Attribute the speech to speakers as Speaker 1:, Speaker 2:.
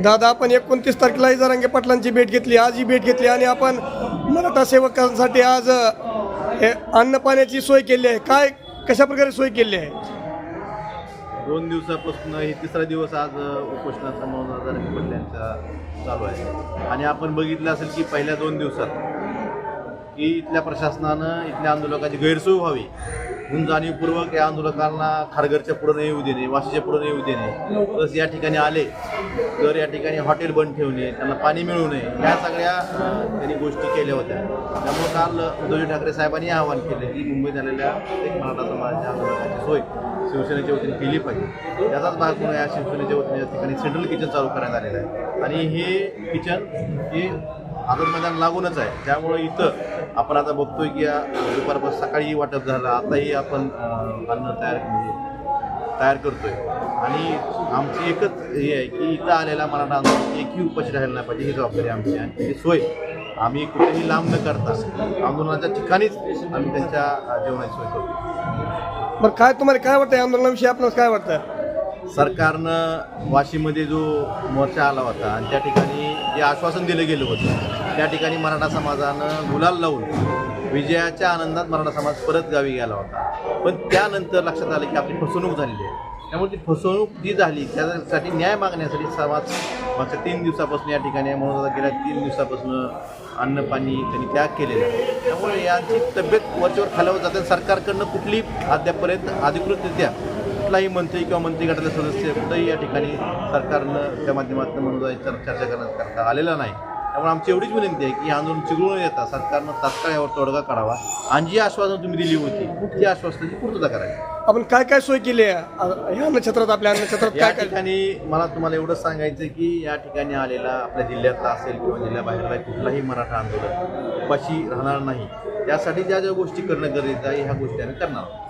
Speaker 1: दादा, आपण 29 तारखेला जरांगे पाटलांची भेट घेतली, आज ही भेट घेतली आणि आपण मराठा सेवकांसाठी आज हे अन्न पाण्याची सोय केली आहे. काय कशा प्रकारे सोय केली आहे?
Speaker 2: 2 दिवसापासून हे तिसरा दिवस आज उपोषणाचा म्हणून जरांगे पाटलांचा चालू आहे. आणि आपण बघितलं असेल की पहिल्या 2 दिवसात की इथल्या प्रशासनानं इथल्या आंदोलकाची गैरसोय व्हावी म्हणून जाणीवपूर्वक या आंदोलकांना खारघरच्या पुढं नाही येऊ देणे, वाशीच्या पुढं नाही येऊ देणे, प्लस या ठिकाणी आले तर या ठिकाणी हॉटेल बंद ठेवणे, त्यांना पाणी मिळू नये, या सगळ्या त्यांनी गोष्टी केल्या होत्या. त्यामुळे काल उद्धव ठाकरे साहेबांनी आवाहन केलं की मुंबईत आलेल्या एक मराठा समाजाच्या आंदोलकाची सोय शिवसेनेच्या वतीने केली पाहिजे. याचाच भाग म्हणून या शिवसेनेच्या वतीने या ठिकाणी सेंट्रल किचन चालू करण्यात आलेलं आहे. आणि हे किचन हे आझाद मैदान लागूनच आहे. त्यामुळे इथं आपण आता बघतोय की दुपारपासून सकाळी वाटप झालं, आताही आपण अन्न तयार करतोय. आणि आमची एकच हे आहे की इथं आलेला मराठा आंदोलन एकही उपाशी राहायला नाही पाहिजे, ही जबाबदारी आमची आहे. ही सोय आम्ही कुठेही लांब न करता आंदोलनाच्या ठिकाणीच आम्ही त्यांच्या जेवणाची सोय करतो.
Speaker 1: बरं, काय तुम्हाला काय वाटतं आंदोलनाविषयी? आपल्याला काय वाटतं?
Speaker 2: सरकारनं वाशीमध्ये जो मोर्चा आला होता आणि त्या ठिकाणी जे आश्वासन दिलं गेलं होतं त्या ठिकाणी मराठा समाजानं गुलाल लावून विजयाच्या आनंदात मराठा समाज परत गावी गेला होता. पण त्यानंतर लक्षात आलं की आपली फसवणूक झालेली आहे. त्यामुळे ती फसवणूक जी झाली त्यासाठी न्याय मागण्यासाठी समाज मागच्या 3 दिवसापासून या ठिकाणी म्हणून गेल्या 3 दिवसापासून अन्न पाणी त्यांनी त्याग केलेला आहे. त्यामुळे यांची तब्येत वरच्यावर खालावत जाते. सरकारकडनं कुठली अद्यापर्यंत अधिकृतरित्या कुठलाही मंत्री किंवा मंत्री गटाचे सदस्य कुठंही या ठिकाणी सरकारनं त्या माध्यमातून म्हणून चर्चा करण्याकरता आलेला नाही. त्यामुळे आमची एवढीच विनंती आहे की आंदोलन चिघळून न येता सरकारनं तात्काळ यावर तोडगा काढावा आणि जी आश्वासनं तुम्ही दिली होती ती आश्वासनाची पूर्तता करावी.
Speaker 1: आपण काय काय सोय केली आहे या अन्नछत्रात? आपल्या अन्नछत्रात
Speaker 2: या
Speaker 1: काय
Speaker 2: ठिकाणी मला तुम्हाला एवढंच सांगायचं की या ठिकाणी आलेला आपल्या जिल्ह्यातला असेल किंवा जिल्ह्याबाहेरला कुठलाही मराठा आंदोलन उपाशी राहणार नाही. त्यासाठी ज्या ज्या गोष्टी करणं गरजेचं आहे ह्या गोष्टी आम्ही करणार आहोत.